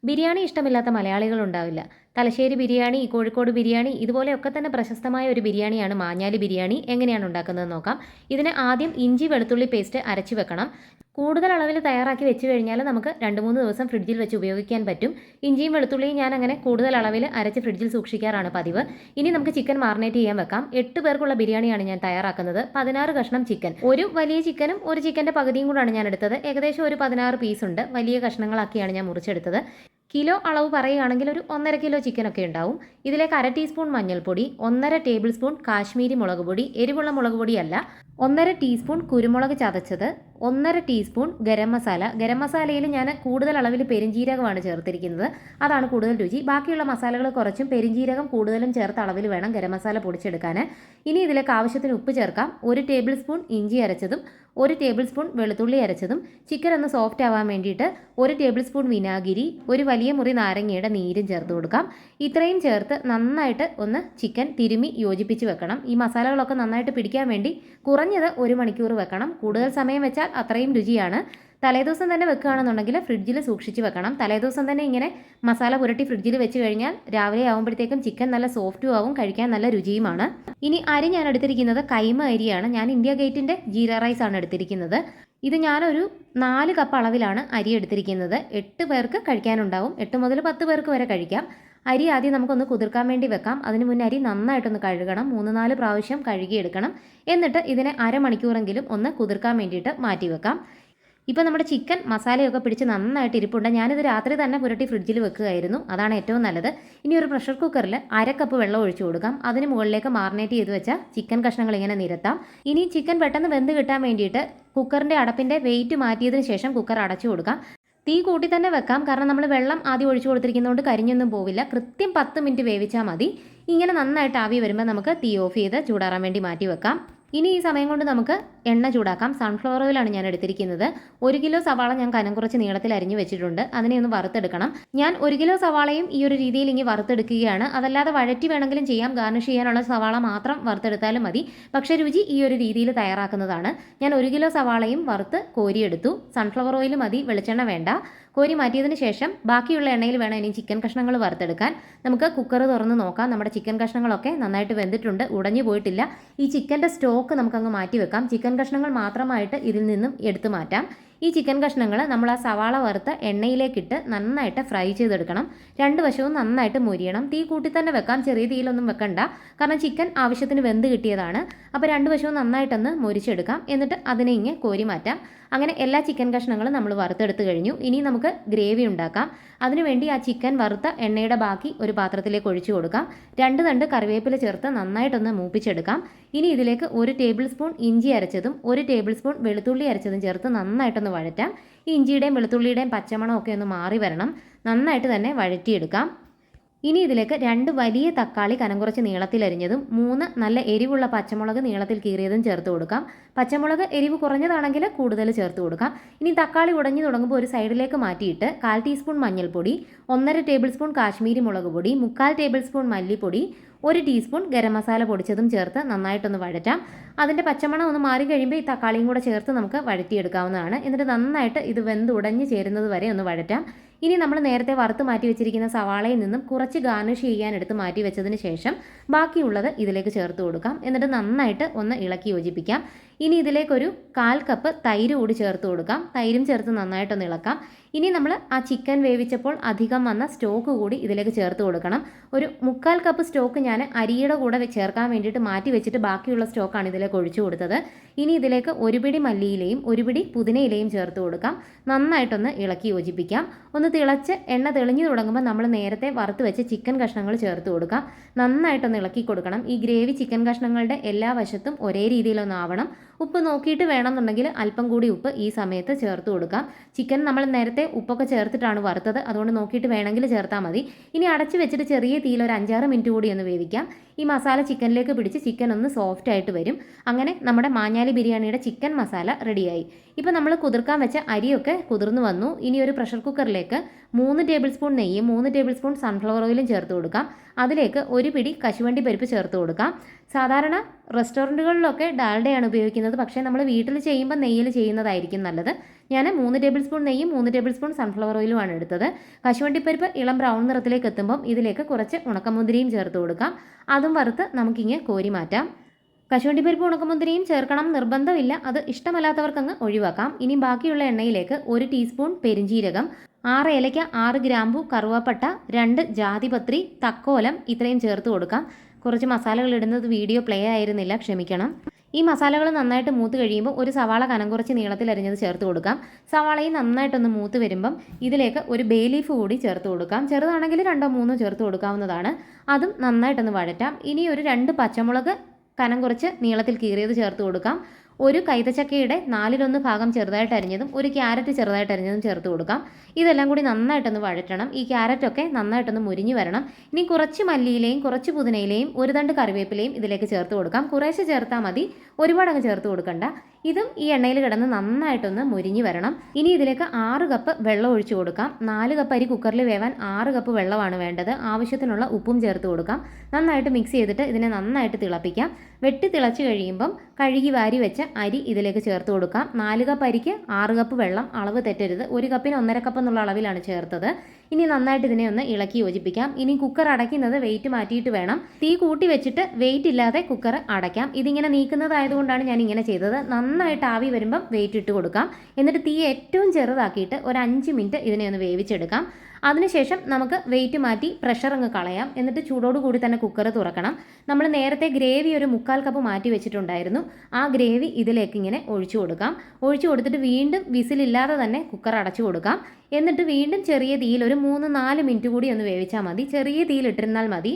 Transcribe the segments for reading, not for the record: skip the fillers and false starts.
ബിരിയാണി ഇഷ്ടമില്ലാത്ത മലയാളികളുണ്ടാവില്ല. തലശ്ശേരി ബിരിയാണി, കോഴിക്കോട് ബിരിയാണി ഇതുപോലെയൊക്കെ തന്നെ പ്രശസ്തമായ ഒരു ബിരിയാണിയാണ് മാഞ്ഞാലി ബിരിയാണി. എങ്ങനെയാണ് ഉണ്ടാക്കുന്നതെന്ന് നോക്കാം. ഇതിന് ആദ്യം ഇഞ്ചി വെളുത്തുള്ളി പേസ്റ്റ് അരച്ച് വെക്കണം. കൂടുതൽ അളവിൽ തയ്യാറാക്കി വെച്ച് കഴിഞ്ഞാൽ നമുക്ക് 2-3 ദിവസം ഫ്രിഡ്ജിൽ വെച്ച് ഉപയോഗിക്കാൻ പറ്റും. ഇഞ്ചിയും വെളുത്തുള്ളിയും ഞാൻ അങ്ങനെ കൂടുതൽ അളവിൽ അരച്ച് ഫ്രിഡ്ജിൽ സൂക്ഷിക്കാറാണ് പതിവ്. ഇനി നമുക്ക് ചിക്കൻ മാറിനേറ്റ് ചെയ്യാൻ വെക്കാം. 8 പേർക്കുള്ള ബിരിയാണിയാണ് ഞാൻ തയ്യാറാക്കുന്നത്. 16 കഷ്ണം ചിക്കൻ. ഒരു വലിയ ചിക്കനും ഒരു ചിക്കൻ്റെ പകുതിയും കൂടാണ് ഞാൻ എടുത്തത്. ഏകദേശം ഒരു 16 പീസ് ഉണ്ട്. വലിയ കഷ്ണങ്ങളാക്കിയാണ് ഞാൻ മുറിച്ചെടുത്തത്. കിലോ അളവ് പറയുകയാണെങ്കിൽ ഒരു 1.5 കിലോ ചിക്കനൊക്കെ ഉണ്ടാവും. ഇതിലേക്ക് 1/2 ടീസ്പൂൺ മഞ്ഞൾപ്പൊടി, 1.5 ടേബിൾ സ്പൂൺ കാശ്മീരി മുളക് പൊടി, എരിവുള്ള മുളക് പൊടിയല്ല, 1.5 ടീസ്പൂൺ കുരുമുളക് ചതച്ചത്, 1.5 ടീസ്പൂൺ ഗരം മസാല. ഗരം മസാലയിൽ ഞാൻ കൂടുതൽ അളവിൽ പെരിഞ്ജീരകമാണ് ചേർത്തിരിക്കുന്നത്. അതാണ് കൂടുതൽ രുചി. ബാക്കിയുള്ള മസാലകൾ കുറച്ചും പെരിഞ്ജീരകം കൂടുതലും ചേർത്ത അളവിൽ വേണം ഗരം മസാല പൊടിച്ചെടുക്കാൻ. ഇനി ഇതിലേക്ക് ആവശ്യത്തിന് ഉപ്പ് ചേർക്കാം. 1 ടേബിൾ സ്പൂൺ ഇഞ്ചി അരച്ചതും 1 ടേബിൾ സ്പൂൺ വെളുത്തുള്ളി അരച്ചതും, ചിക്കൻ ഒന്ന് സോഫ്റ്റ് ആവാൻ വേണ്ടിയിട്ട് 1 ടേബിൾ സ്പൂൺ വിനാഗിരി, ഒരു വലിയ മുറി നാരങ്ങയുടെ നീരും ചേർത്ത് കൊടുക്കാം. ഇത്രയും ചേർത്ത് നന്നായിട്ട് ഒന്ന് ചിക്കൻ തിരുമി യോജിപ്പിച്ച് വെക്കണം. ഈ മസാലകളൊക്കെ നന്നായിട്ട് പിടിക്കാൻ വേണ്ടി കുറഞ്ഞത് 1 മണിക്കൂർ വെക്കണം. കൂടുതൽ സമയം വെച്ചാൽ അത്രയും രുചിയാണ്. തലേദിവസം തന്നെ വെക്കുകയാണെന്നുണ്ടെങ്കിൽ ഫ്രിഡ്ജിൽ സൂക്ഷിച്ച് വെക്കണം. തലേദിവസം തന്നെ ഇങ്ങനെ മസാല പുരട്ടി ഫ്രിഡ്ജിൽ വെച്ച് കഴിഞ്ഞാൽ രാവിലെ ആകുമ്പോഴത്തേക്കും ചിക്കൻ നല്ല സോഫ്റ്റും ആവും, കഴിക്കാൻ നല്ല രുചിയുമാണ്. ഇനി അരി ഞാൻ എടുത്തിരിക്കുന്നത് കൈമ അരിയാണ്. ഞാൻ ഇന്ത്യ ഗേറ്റിൻ്റെ ജീര റൈസ് ആണ് എടുത്തിരിക്കുന്നത്. ഇത് ഞാനൊരു 4 കപ്പ് അളവിലാണ് അരി എടുത്തിരിക്കുന്നത്. 8 പേർക്ക് കഴിക്കാനുണ്ടാവും. 8 മുതൽ 10 പേർക്ക് വരെ കഴിക്കാം. അരി ആദ്യം നമുക്കൊന്ന് കുതിർക്കാൻ വേണ്ടി വെക്കാം. അതിന് മുന്നേ അരി നന്നായിട്ടൊന്ന് കഴുകണം. 3-4 പ്രാവശ്യം കഴുകിയെടുക്കണം. എന്നിട്ട് ഇതിനെ അരമണിക്കൂറെങ്കിലും ഒന്ന് കുതിർക്കാൻ വേണ്ടിയിട്ട് മാറ്റി വെക്കാം. ഇപ്പോൾ നമ്മുടെ ചിക്കൻ മസാലയൊക്കെ പിടിച്ച് നന്നായിട്ട് ഇരിപ്പുണ്ട്. ഞാനിത് രാത്രി തന്നെ പുരട്ടി ഫ്രിഡ്ജിൽ വെക്കുകയായിരുന്നു. അതാണ് ഏറ്റവും നല്ലത്. ഇനി ഒരു പ്രഷർ കുക്കറിൽ 1/2 കപ്പ് വെള്ളം ഒഴിച്ചു കൊടുക്കാം. അതിന് മുകളിലേക്ക് മാറിനേറ്റ് ചെയ്ത് വെച്ച ചിക്കൻ കഷ്ണങ്ങൾ ഇങ്ങനെ നിരത്താം. ഇനി ചിക്കൻ പെട്ടെന്ന് വെന്ത് കിട്ടാൻ വേണ്ടിയിട്ട് കുക്കറിൻ്റെ അടപ്പിൻ്റെ വെയിറ്റ് മാറ്റിയതിന് ശേഷം കുക്കർ അടച്ചു കൊടുക്കാം. തീ കൂട്ടി തന്നെ വെക്കാം. കാരണം നമ്മൾ വെള്ളം ആദ്യം ഒഴിച്ചു കൊടുത്തിരിക്കുന്നതുകൊണ്ട് കരിഞ്ഞൊന്നും പോവില്ല. കൃത്യം 10 മിനിറ്റ് വേവിച്ചാൽ മതി. ഇങ്ങനെ നന്നായിട്ട് ആവി വരുമ്പോൾ നമുക്ക് തീ ഓഫ് ചെയ്ത് ചൂടാറാൻ വേണ്ടി മാറ്റി വെക്കാം. ഇനി ഈ സമയം കൊണ്ട് നമുക്ക് എണ്ണ ചൂടാക്കാം. സൺഫ്ലവർ ഓയിലാണ് ഞാൻ എടുത്തിരിക്കുന്നത്. 1 കിലോ സവാള ഞാൻ കനം കുറച്ച് നീളത്തിൽ അരിഞ്ഞു വെച്ചിട്ടുണ്ട്. അതിനെ ഒന്ന് വറുത്തെടുക്കണം. ഞാൻ 1 കിലോ സവാളയും ഈ ഒരു രീതിയിൽ ഇനി വറുത്തെടുക്കുകയാണ്. അതല്ലാതെ വഴറ്റി വേണമെങ്കിലും ചെയ്യാം. ഗാർണിഷ് ചെയ്യാനുള്ള സവാള മാത്രം വറുത്തെടുത്താലും മതി. പക്ഷേ രുചി ഈ ഒരു രീതിയിൽ തയ്യാറാക്കുന്നതാണ്. ഞാൻ 1 കിലോ സവാളയും വറുത്ത് കോരിയെടുത്തു. സൺഫ്ലവർ ഓയിൽ മതി, വെളിച്ചെണ്ണ വേണ്ട. കോരി മാറ്റിയതിന് ശേഷം ബാക്കിയുള്ള എണ്ണയിൽ വേണം ഇനി ചിക്കൻ കഷ്ണങ്ങൾ വറുത്തെടുക്കാൻ. നമുക്ക് കുക്കർ തുറന്ന് നോക്കാം. നമ്മുടെ ചിക്കൻ കഷ്ണങ്ങളൊക്കെ നന്നായിട്ട് വെന്തിട്ടുണ്ട്, ഉടഞ്ഞു പോയിട്ടില്ല. ഈ ചിക്കൻ്റെ സ്റ്റോക്ക് നമുക്കങ്ങ് മാറ്റി വെക്കാം. ചിക്കൻ കഷ്ണങ്ങൾ മാത്രമായിട്ട് ഇതിൽ നിന്നും എടുത്തു മാറ്റാം. ഈ ചിക്കൻ കഷ്ണങ്ങൾ നമ്മൾ ആ സവാള വറുത്ത എണ്ണയിലേക്കിട്ട് നന്നായിട്ട് ഫ്രൈ ചെയ്തെടുക്കണം. 2 വശവും നന്നായിട്ട് മൊരിയണം. തീ കൂട്ടി തന്നെ വെക്കാം, ചെറിയ തീയിലൊന്നും വെക്കണ്ട. കാരണം ചിക്കൻ ആവശ്യത്തിന് വെന്ത് കിട്ടിയതാണ്. അപ്പോൾ 2 വശവും നന്നായിട്ടൊന്ന് മൊരിച്ചെടുക്കാം. എന്നിട്ട് അതിനെ ഇങ്ങനെ കോരി മാറ്റാം. അങ്ങനെ എല്ലാ ചിക്കൻ കഷ്ണങ്ങളും നമ്മൾ വറുത്തെടുത്ത് കഴിഞ്ഞു. ഇനി നമുക്ക് ഗ്രേവി ഉണ്ടാക്കാം. അതിനുവേണ്ടി ആ ചിക്കൻ വറുത്ത എണ്ണയുടെ ബാക്കി ഒരു പാത്രത്തിലേക്ക് ഒഴിച്ചു കൊടുക്കാം. 2 തണ്ട് കറിവേപ്പില ചേർത്ത് നന്നായിട്ടൊന്ന് മൂപ്പിച്ചെടുക്കാം. ഇനി ഇതിലേക്ക് 1 ടേബിൾ സ്പൂൺ ഇഞ്ചി അരച്ചതും 1 ടേബിൾ സ്പൂൺ വെളുത്തുള്ളി അരച്ചതും ചേർത്ത് നന്നായിട്ടൊന്ന് വഴറ്റാം. ഈ ഇഞ്ചിയുടെയും വെളുത്തുള്ളിയുടെയും പച്ചമണമൊക്കെ ഒന്ന് മാറി വരണം. നന്നായിട്ട് തന്നെ വഴറ്റിയെടുക്കാം. ഇനി ഇതിലേക്ക് 2 വലിയ തക്കാളി കനം കുറച്ച് നീളത്തിലരിഞ്ഞതും 3 നല്ല എരിവുള്ള പച്ചമുളക് നീളത്തിൽ കീറിയതും ചേർത്ത് കൊടുക്കാം. പച്ചമുളക് എരിവ് കുറഞ്ഞതാണെങ്കിൽ കൂടുതൽ ചേർത്ത് കൊടുക്കാം. ഇനി തക്കാളി ഉടഞ്ഞു തുടങ്ങുമ്പോൾ ഒരു സൈഡിലേക്ക് മാറ്റിയിട്ട് 1/4 ടീസ്പൂൺ മഞ്ഞൾപ്പൊടി, 1.5 ടേബിൾ സ്പൂൺ കാശ്മീരി മുളക് പൊടി, 3/4 ടേബിൾ സ്പൂൺ മല്ലിപ്പൊടി, 1 ടീസ്പൂൺ ഗരം മസാല പൊടിച്ചതും ചേർത്ത് നന്നായിട്ടൊന്ന് വഴറ്റാം. അതിൻ്റെ പച്ചമണം ഒന്ന് മാറി കഴിയുമ്പോൾ ഈ തക്കാളിയും കൂടെ ചേർത്ത് നമുക്ക് വഴറ്റിയെടുക്കാവുന്നതാണ്. എന്നിട്ട് നന്നായിട്ട് ഇത് വെന്ത് ഉടഞ്ഞ് ചേരുന്നത് വരെ ഒന്ന് വഴറ്റാം. ഇനി നമ്മൾ നേരത്തെ വറുത്ത് മാറ്റി വെച്ചിരിക്കുന്ന സവാളയിൽ നിന്നും കുറച്ച് ഗാർണിഷ് ചെയ്യാൻ എടുത്ത് മാറ്റി വെച്ചതിന് ശേഷം ബാക്കിയുള്ളത് ഇതിലേക്ക് ചേർത്ത് കൊടുക്കാം. എന്നിട്ട് നന്നായിട്ട് ഒന്ന് ഇളക്കി യോജിപ്പിക്കാം. ഇനി ഇതിലേക്കൊരു 1/4 കപ്പ് തൈര് കൂടി ചേർത്ത് കൊടുക്കാം. തൈരും ചേർത്ത് നന്നായിട്ടൊന്ന് ഇളക്കാം. ഇനി നമ്മൾ ആ ചിക്കൻ വേവിച്ചപ്പോൾ അധികം വന്ന സ്റ്റോക്ക് കൂടി ഇതിലേക്ക് ചേർത്ത് കൊടുക്കണം. ഒരു 3/4 കപ്പ് സ്റ്റോക്ക് ഞാൻ അരിയുടെ കൂടെ ചേർക്കാൻ വേണ്ടിയിട്ട് മാറ്റി വെച്ചിട്ട് ബാക്കിയുള്ള സ്റ്റോക്കാണ് ഇതിലേക്ക് ഒഴിച്ചു കൊടുത്തത്. ഇനി ഇതിലേക്ക് 1 പിടി മല്ലിയിലയും 1 പിടി പുതിനയിലയും ചേർത്ത് കൊടുക്കാം. നന്നായിട്ടൊന്ന് ഇളക്കി യോജിപ്പിക്കാം. ഒന്ന് തിളച്ച് എണ്ണ തെളിഞ്ഞു തുടങ്ങുമ്പോൾ നമ്മൾ നേരത്തെ വറുത്ത് വെച്ച് ചിക്കൻ കഷ്ണങ്ങൾ ചേർത്ത് കൊടുക്കാം. നന്നായിട്ടൊന്ന് ഇളക്കി കൊടുക്കണം. ഈ ഗ്രേവി ചിക്കൻ കഷ്ണങ്ങളുടെ എല്ലാ വശത്തും ഒരേ രീതിയിലൊന്നാവണം. ഉപ്പ് നോക്കിയിട്ട് വേണമെന്നുണ്ടെങ്കിൽ അല്പം കൂടി ഉപ്പ് ഈ സമയത്ത് ചേർത്ത് കൊടുക്കാം. ചിക്കൻ നമ്മൾ നേരത്തെ ഉപ്പൊക്കെ ചേർത്തിട്ടാണ് വറുത്തത്, അതുകൊണ്ട് നോക്കിയിട്ട് വേണമെങ്കിൽ ചേർത്താൽ മതി. ഇനി അടച്ച് വെച്ചിട്ട് ചെറിയ തീയിൽ ഒരു 5-6 മിനിറ്റ് കൂടി ഒന്ന് വേവിക്കാം. ഈ മസാല ചിക്കനിലേക്ക് പിടിച്ച് ചിക്കൻ ഒന്ന് സോഫ്റ്റ് ആയിട്ട് വരും. അങ്ങനെ നമ്മുടെ മാഞ്ഞാലി ബിരിയാണിയുടെ ചിക്കൻ മസാല റെഡിയായി. ഇപ്പോൾ നമ്മൾ കുതിർക്കാൻ വെച്ച അരിയൊക്കെ കുതിർന്നു വന്നു. ഇനി ഒരു പ്രഷർ കുക്കറിലേക്ക് 3 ടേബിൾ സ്പൂൺ നെയ്യും 3 ടേബിൾ സ്പൂൺ സൺഫ്ലവർ ഓയിലും ചേർത്ത് കൊടുക്കാം. അതിലേക്ക് 1 പിടി കശുവണ്ടി പരിപ്പ് ചേർത്ത് കൊടുക്കാം. സാധാരണ റെസ്റ്റോറൻറ്റുകളിലൊക്കെ ഡാൽഡയാണ് ഉപയോഗിക്കുന്നത്. പക്ഷേ നമ്മൾ വീട്ടിൽ ചെയ്യുമ്പോൾ നെയ്യിൽ ചെയ്യുന്നതായിരിക്കും നല്ലത്. ഞാൻ 3 ടേബിൾ സ്പൂൺ നെയ്യും 3 ടേബിൾ സ്പൂൺ സൺഫ്ലവർ ഓയിലുമാണ് എടുത്തത്. കശുവണ്ടിപ്പരിപ്പ് ഇളം ബ്രൗൺ നിറത്തിലേക്ക് എത്തുമ്പം ഇതിലേക്ക് കുറച്ച് ഉണക്കമുന്തിരിയും ചേർത്ത് കൊടുക്കാം. അതും വറുത്ത് നമുക്കിങ്ങനെ കോരി മാറ്റാം. കശുവണ്ടിപ്പരിപ്പ് ഉണക്കമുന്തിരിയും ചേർക്കണം നിർബന്ധമില്ല, അത് ഇഷ്ടമല്ലാത്തവർക്കങ്ങ് ഒഴിവാക്കാം. ഇനി ബാക്കിയുള്ള എണ്ണയിലേക്ക് 1 ടീസ്പൂൺ പെരിഞ്ജീരകം, 6 ഏലയ്ക്ക, 6 ഗ്രാമ്പു, കറുവാപ്പട്ട, 2 ജാതിപത്രി, തക്കോലം ഇത്രയും ചേർത്ത് കൊടുക്കാം. കുറച്ച് മസാലകൾ ഇടുന്നത് വീഡിയോ പ്ലേ ആയിരുന്നില്ല, ക്ഷമിക്കണം. ഈ മസാലകൾ നന്നായിട്ട് മൂത്ത് കഴിയുമ്പോൾ ഒരു സവാള കനം കുറച്ച് നീളത്തിൽ അരിഞ്ഞത് ചേർത്ത് കൊടുക്കാം. സവാളയും നന്നായിട്ടൊന്ന് മൂത്ത് വരുമ്പം ഇതിലേക്ക് ഒരു ബേ ലീഫ് കൂടി ചേർത്ത് കൊടുക്കാം. ചെറുതാണെങ്കിൽ 2 3 ചേർത്ത് കൊടുക്കാവുന്നതാണ്. അതും നന്നായിട്ടൊന്ന് വഴറ്റാം. ഇനി ഒരു 2 പച്ചമുളക് കനം കുറച്ച് നീളത്തിൽ കീറിയത് ചേർത്ത് കൊടുക്കാം. ഒരു കൈതച്ചക്കയുടെ 4/1 ഭാഗം ചെറുതായിട്ട് അരിഞ്ഞതും ഒരു ക്യാരറ്റ് ചെറുതായിട്ട് അരിഞ്ഞതും ചേർത്ത് കൊടുക്കാം. ഇതെല്ലാം കൂടി നന്നായിട്ടൊന്ന് വഴറ്റണം. ഈ ക്യാരറ്റൊക്കെ നന്നായിട്ടൊന്ന് മുരിഞ്ഞു വരണം. ഇനി കുറച്ച് മല്ലിയിലയും കുറച്ച് പുതിനയിലയും ഒരു തണ്ട് കറിവേപ്പിലയും ഇതിലേക്ക് ചേർത്ത് കൊടുക്കാം. കുറേശ്ശെ ചേർത്താൽ മതി, ഒരുപാട് അങ്ങ് ചേർത്ത് കൊടുക്കണ്ട. ഇതും ഈ എണ്ണയിൽ കിടന്ന് നന്നായിട്ടൊന്ന് മുരിഞ്ഞു വരണം. ഇനി ഇതിലേക്ക് 6 കപ്പ് വെള്ളം ഒഴിച്ചു കൊടുക്കാം. 4 കപ്പ് അരി കുക്കറിൽ വേവാൻ 6 കപ്പ് വെള്ളമാണ് വേണ്ടത്. ആവശ്യത്തിനുള്ള ഉപ്പും ചേർത്ത് കൊടുക്കാം. നന്നായിട്ട് മിക്സ് ചെയ്തിട്ട് ഇതിനെ നന്നായിട്ട് തിളപ്പിക്കാം. വെട്ടി തിളച്ച് കഴിയുമ്പം കഴുകി വാരി വെച്ച അരി ഇതിലേക്ക് ചേർത്ത് കൊടുക്കാം. 4 കപ്പ് അരിക്ക് 6 കപ്പ് വെള്ളം, അളവ് തെറ്റരുത്. 1 കപ്പിന് 1.5 കപ്പ് എന്നുള്ള അളവിലാണ് ചേർത്തത്. ഇനി നന്നായിട്ട് ഇതിനെ ഒന്ന് ഇളക്കി യോജിപ്പിക്കാം. ഇനി കുക്കർ അടയ്ക്കുന്നത് വെയിറ്റ് മാറ്റിയിട്ട് വേണം. തീ കൂട്ടി വെച്ചിട്ട് വെയിറ്റ് ഇല്ലാതെ കുക്കർ അടയ്ക്കാം. ഇതിങ്ങനെ നീക്കുന്നതായതുകൊണ്ടാണ് ഞാൻ ഇങ്ങനെ ചെയ്തത്. നന്നായിട്ട് ആവി വരുമ്പം വെയിറ്റ് ഇട്ട് കൊടുക്കാം. എന്നിട്ട് തീ ഏറ്റവും ചെറുതാക്കിയിട്ട് ഒരു 5 മിനിറ്റ് ഇതിനെ ഒന്ന് വേവിച്ചെടുക്കാം. അതിനുശേഷം നമുക്ക് വെയിറ്റ് മാറ്റി പ്രഷർ അങ്ങ് കളയാം. എന്നിട്ട് ചൂടോടുകൂടി തന്നെ കുക്കർ തുറക്കണം. നമ്മൾ നേരത്തെ ഗ്രേവി ഒരു 3/4 കപ്പ് മാറ്റി വെച്ചിട്ടുണ്ടായിരുന്നു. ആ ഗ്രേവി ഇതിലേക്ക് ഇങ്ങനെ ഒഴിച്ചു കൊടുക്കാം. ഒഴിച്ചു കൊടുത്തിട്ട് വീണ്ടും വിസിലില്ലാതെ തന്നെ കുക്കർ അടച്ചു കൊടുക്കാം. എന്നിട്ട് വീണ്ടും ചെറിയ തീയിൽ ഒരു 3-4 മിനിറ്റ് കൂടി ഒന്ന് വേവിച്ചാൽ മതി. ചെറിയ തീയിലിട്ടിരുന്നാൽ മതി.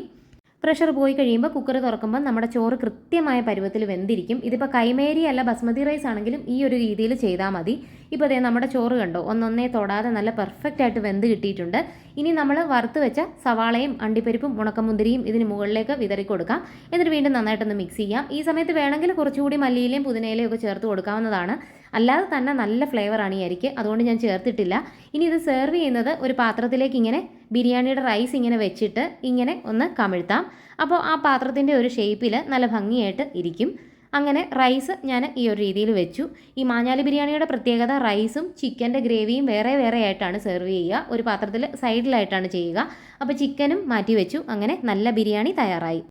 പ്രഷർ പോയി കഴിയുമ്പോൾ കുക്കർ തുറക്കുമ്പോൾ നമ്മുടെ ചോറ് കൃത്യമായ പരുവത്തിൽ വെന്തിരിക്കും. ഇതിപ്പോൾ കൈമേരി അല്ല ബസ്മതി റൈസ് ആണെങ്കിലും ഈ ഒരു രീതിയിൽ ചെയ്താൽ മതി. ഇപ്പോൾ അതേ നമ്മുടെ ചോറ് കണ്ടോ, ഒന്നൊന്നേ തൊടാതെ നല്ല പെർഫെക്റ്റ് ആയിട്ട് വെന്ത് കിട്ടിയിട്ടുണ്ട്. ഇനി നമ്മൾ വറുത്ത് വെച്ച സവാളയും അണ്ടിപ്പരിപ്പും ഉണക്കമുന്തിരിയും ഇതിന് മുകളിലേക്ക് വിതറി കൊടുക്കാം. എന്നിട്ട് വീണ്ടും നന്നായിട്ടൊന്ന് മിക്സ് ചെയ്യാം. ഈ സമയത്ത് വേണമെങ്കിൽ കുറച്ചുകൂടി മല്ലിയിലയും പുതിനയിലയും ഒക്കെ ചേർത്ത് കൊടുക്കാവുന്നതാണ്. അല്ലാതെ തന്നെ നല്ല ഫ്ലേവറാണ് ഈ അരിക്ക്, അതുകൊണ്ട് ഞാൻ ചേർത്തിട്ടില്ല. ഇനി ഇത് സെർവ് ചെയ്യുന്നത് ഒരു പാത്രത്തിലേക്ക് ഇങ്ങനെ ബിരിയാണിയുടെ റൈസ് ഇങ്ങനെ വെച്ചിട്ട് ഇങ്ങനെ ഒന്ന് കമിഴ്ത്താം. അപ്പോൾ ആ പാത്രത്തിൻ്റെ ഒരു ഷേപ്പിൽ നല്ല ഭംഗിയായിട്ട് ഇരിക്കും. അങ്ങനെ റൈസ് ഞാൻ ഈ ഒരു രീതിയിൽ വെച്ചു. ഈ മാഞ്ഞാലി ബിരിയാണിയുടെ പ്രത്യേകത റൈസും ചിക്കൻ്റെ ഗ്രേവിയും വേറെ വേറെ ആയിട്ടാണ് സെർവ് ചെയ്യുക. ഒരു പാത്രത്തിൽ സൈഡിലായിട്ടാണ് ചെയ്യുക. അപ്പോൾ ചിക്കനും മാറ്റി വെച്ചു. അങ്ങനെ നല്ല ബിരിയാണി തയ്യാറായി.